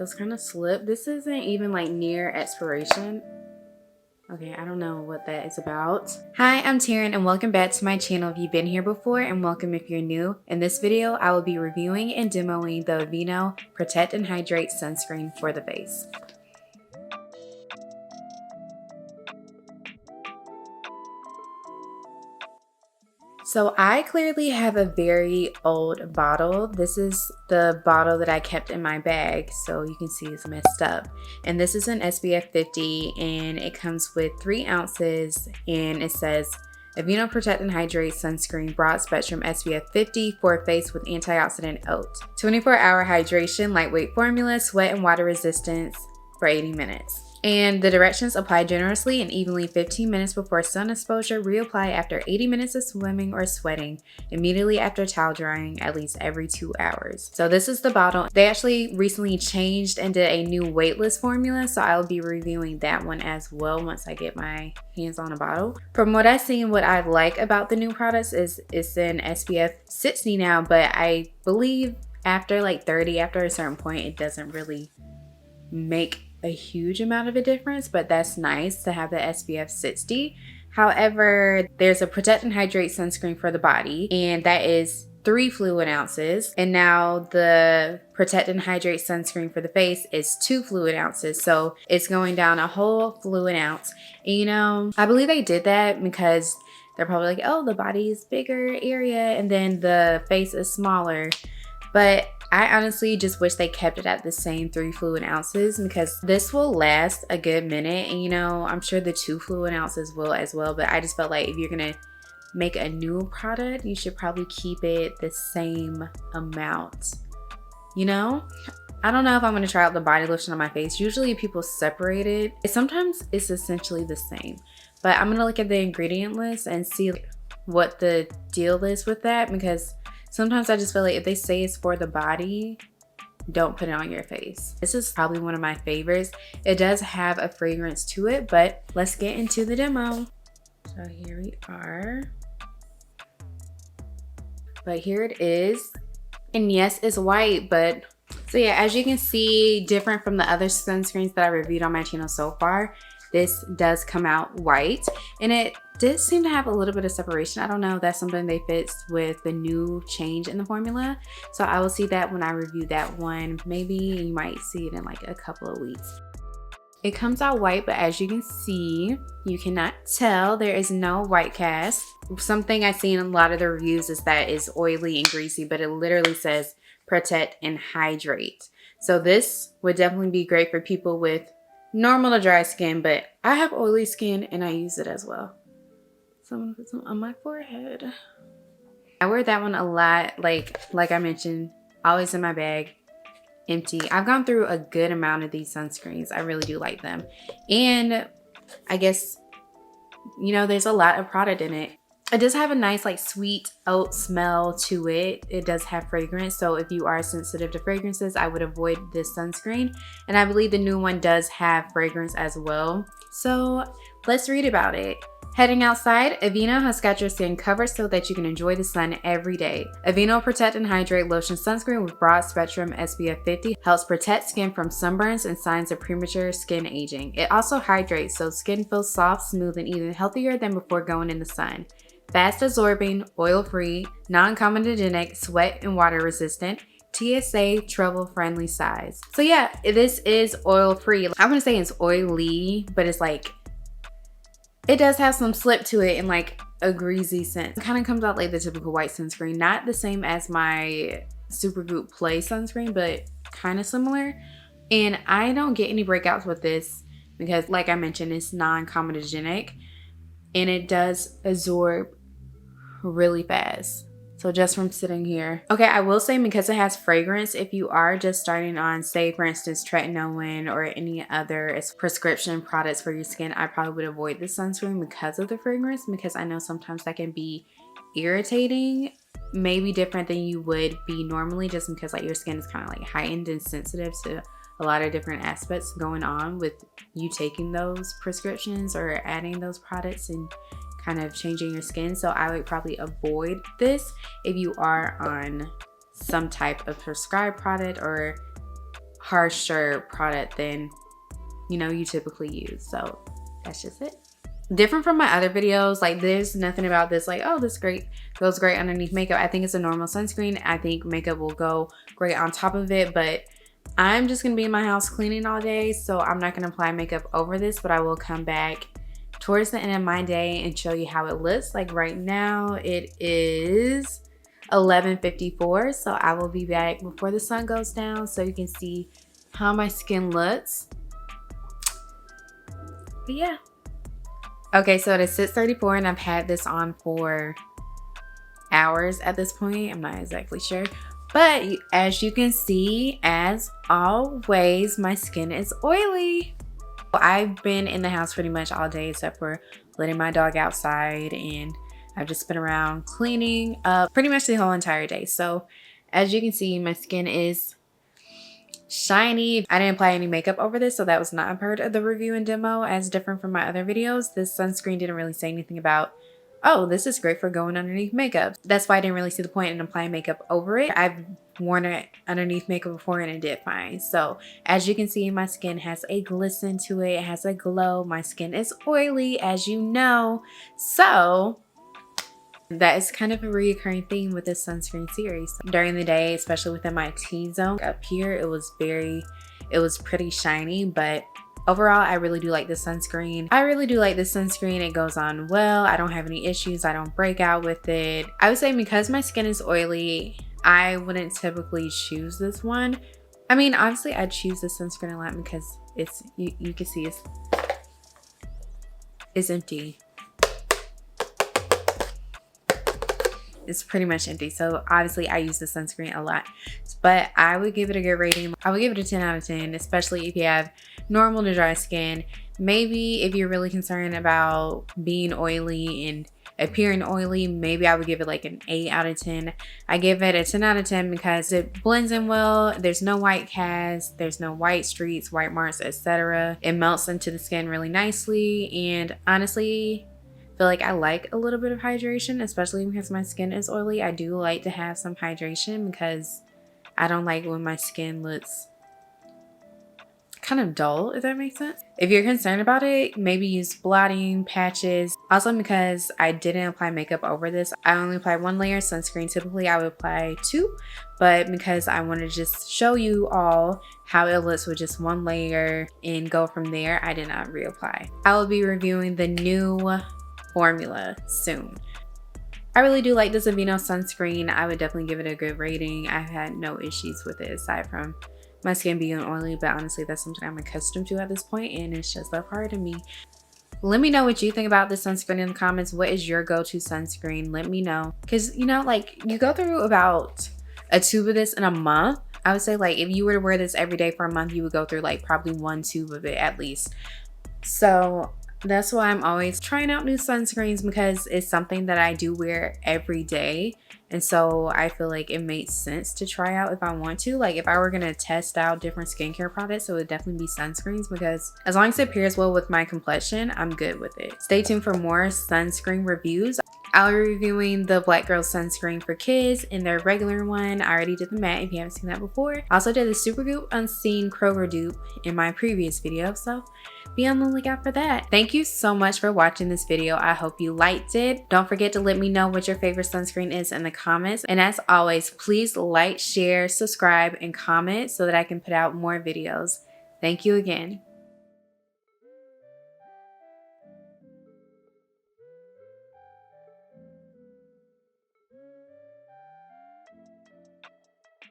feels kind of slipped. This isn't even like near expiration. Okay, I don't know what that is about. Hi, I'm Teryn and welcome back to my channel if you've been here before, and welcome if you're new. In this video, I will be reviewing and demoing the Aveeno Protect and Hydrate Sunscreen for the face. So I clearly have a very old bottle. This is the bottle that I kept in my bag, so you can see it's messed up. And this is an SPF 50 and it comes with 3 ounces and it says Aveeno Protect and Hydrate Sunscreen Broad Spectrum SPF 50 for face with antioxidant oat. 24-hour hydration, lightweight formula, sweat and water resistance for 80 minutes. And the directions: apply generously and evenly 15 minutes before sun exposure, reapply after 80 minutes of swimming or sweating, immediately after towel drying, at least every 2 hours. So this is the bottle. They actually recently changed and did a new weightless formula, so I'll be reviewing that one as well once I get my hands on a bottle. From what I've seen, what I like about the new products is it's in SPF 60 now, but I believe after like 30, after a certain point, it doesn't really make a huge amount of a difference, but that's nice to have the SPF 60. However, there's a Protect and Hydrate sunscreen for the body, and that is 3 fluid ounces. And now the Protect and Hydrate sunscreen for the face is 2 fluid ounces. So it's going down a whole fluid ounce. And you know, I believe they did that because they're probably like, oh, the body is bigger area and then the face is smaller. But I honestly just wish they kept it at the same 3 fluid ounces because this will last a good minute. And you know, I'm sure the 2 fluid ounces will as well. But I just felt like if you're gonna make a new product, you should probably keep it the same amount. You know? I don't know if I'm gonna try out the body lotion on my face. Usually people separate it. Sometimes it's essentially the same. But I'm gonna look at the ingredient list and see what the deal is with that, because sometimes I just feel like if they say it's for the body, don't put it on your face. This is probably one of my favorites. It does have a fragrance to it, but let's get into the demo. So here we are. But here it is. And yes, it's white, but so yeah, as you can see, different from the other sunscreens that I reviewed on my channel so far, this does come out white, and it did seem to have a little bit of separation. I don't know if that's something they fixed with the new change in the formula. So I will see that when I review that one. Maybe you might see it in like a couple of weeks. It comes out white, but as you can see, you cannot tell there is no white cast. Something I see in a lot of the reviews is that it's oily and greasy, but it literally says protect and hydrate. So this would definitely be great for people with normal to dry skin, but I have oily skin and I use it as well. So I'm gonna put some on my forehead. I wear that one a lot, like I mentioned, always in my bag, empty. I've gone through a good amount of these sunscreens. I really do like them. And I guess, you know, there's a lot of product in it. It does have a nice like sweet oat smell to it. It does have fragrance. So if you are sensitive to fragrances, I would avoid this sunscreen. And I believe the new one does have fragrance as well. So let's read about it. Heading outside, Aveeno has got your skin covered so that you can enjoy the sun every day. Aveeno Protect and Hydrate Lotion Sunscreen with Broad Spectrum SPF 50 helps protect skin from sunburns and signs of premature skin aging. It also hydrates so skin feels soft, smooth, and even healthier than before going in the sun. Fast absorbing, oil-free, non-comedogenic, sweat and water resistant, TSA travel friendly size. So yeah, this is oil-free. I wouldn't say it's oily, but it's like, it does have some slip to it and like a greasy scent. It kind of comes out like the typical white sunscreen. Not the same as my Supergoop Play sunscreen, but kind of similar. And I don't get any breakouts with this because like I mentioned, it's non-comedogenic and it does absorb really fast. So just from sitting here. Okay, I will say because it has fragrance, if you are just starting on, say for instance, tretinoin or any other prescription products for your skin, I probably would avoid this sunscreen because of the fragrance, because I know sometimes that can be irritating, maybe different than you would be normally, just because like your skin is kind of like heightened and sensitive to a lot of different aspects going on with you taking those prescriptions or adding those products and kind of changing your skin. So I would probably avoid this if you are on some type of prescribed product or harsher product than, you know, you typically use. So that's just it. Different from my other videos, like there's nothing about this like, oh, this goes great underneath makeup. I think it's a normal sunscreen. I think makeup will go great on top of it, but I'm just gonna be in my house cleaning all day, so I'm not gonna apply makeup over this, but I will come back towards the end of my day and show you how it looks. Like right now it is 11:54, so I will be back before the sun goes down so you can see how my skin looks. But yeah. Okay, so it is 6:34 and I've had this on for hours at this point. I'm not exactly sure. But as you can see, as always, my skin is oily. I've been in the house pretty much all day except for letting my dog outside, and I've just been around cleaning up pretty much the whole entire day. So as you can see, my skin is shiny. I didn't apply any makeup over this, so that was not a part of the review and demo. As different from my other videos, this sunscreen didn't really say anything about, oh, this is great for going underneath makeup. That's why I didn't really see the point in applying makeup over it. I've worn it underneath makeup before and it did fine. So as you can see, my skin has a glisten to it. It has a glow. My skin is oily, as you know. So that is kind of a recurring theme with this sunscreen series. During the day, especially within my T-zone up here, it was pretty shiny, but overall, I really do like this sunscreen. It goes on well. I don't have any issues. I don't break out with it. I would say because my skin is oily, I wouldn't typically choose this one. I mean, obviously I'd choose this sunscreen a lot because it's, you can see it's empty. It's pretty much empty. So obviously I use the sunscreen a lot, but I would give it a good rating. I would give it a 10 out of 10, especially if you have normal to dry skin. Maybe if you're really concerned about being oily and appearing oily, maybe I would give it like an 8 out of 10. I give it a 10 out of 10 because it blends in well. There's no white cast, there's no white streaks, white marks, etc. It melts into the skin really nicely, and honestly, feel like I like a little bit of hydration, especially because my skin is oily. I do like to have some hydration because I don't like when my skin looks kind of dull, if that makes sense. If you're concerned about it, maybe use blotting patches. Also, because I didn't apply makeup over this, I only applied 1 layer of sunscreen. Typically I would apply 2, but because I want to just show you all how it looks with just 1 layer and go from there, I did not reapply. I will be reviewing the new formula soon. I really do like this Aveeno sunscreen. I would definitely give it a good rating. I've had no issues with it aside from my skin being oily, but honestly that's something I'm accustomed to at this point, and it's just a part of me. Let me know what you think about this sunscreen in the comments. What is your go-to sunscreen? Let me know, because you know, like, you go through about a tube of this in a month. I would say, like, if you were to wear this every day for a month, you would go through like probably 1 tube of it at least. So that's why I'm always trying out new sunscreens, because it's something that I do wear every day. And so I feel like it makes sense to try out if I want to. Like, if I were going to test out different skincare products, it would definitely be sunscreens, because as long as it pairs well with my complexion, I'm good with it. Stay tuned for more sunscreen reviews. I'll be reviewing the Black Girl sunscreen for kids in their regular one. I already did the matte if you haven't seen that before. I also did the Supergoop Unseen Kroger dupe in my previous video, so be on the lookout for that. Thank you so much for watching this video. I hope you liked it. Don't forget to let me know what your favorite sunscreen is in the comments. And as always, please like, share, subscribe, and comment so that I can put out more videos. Thank you again.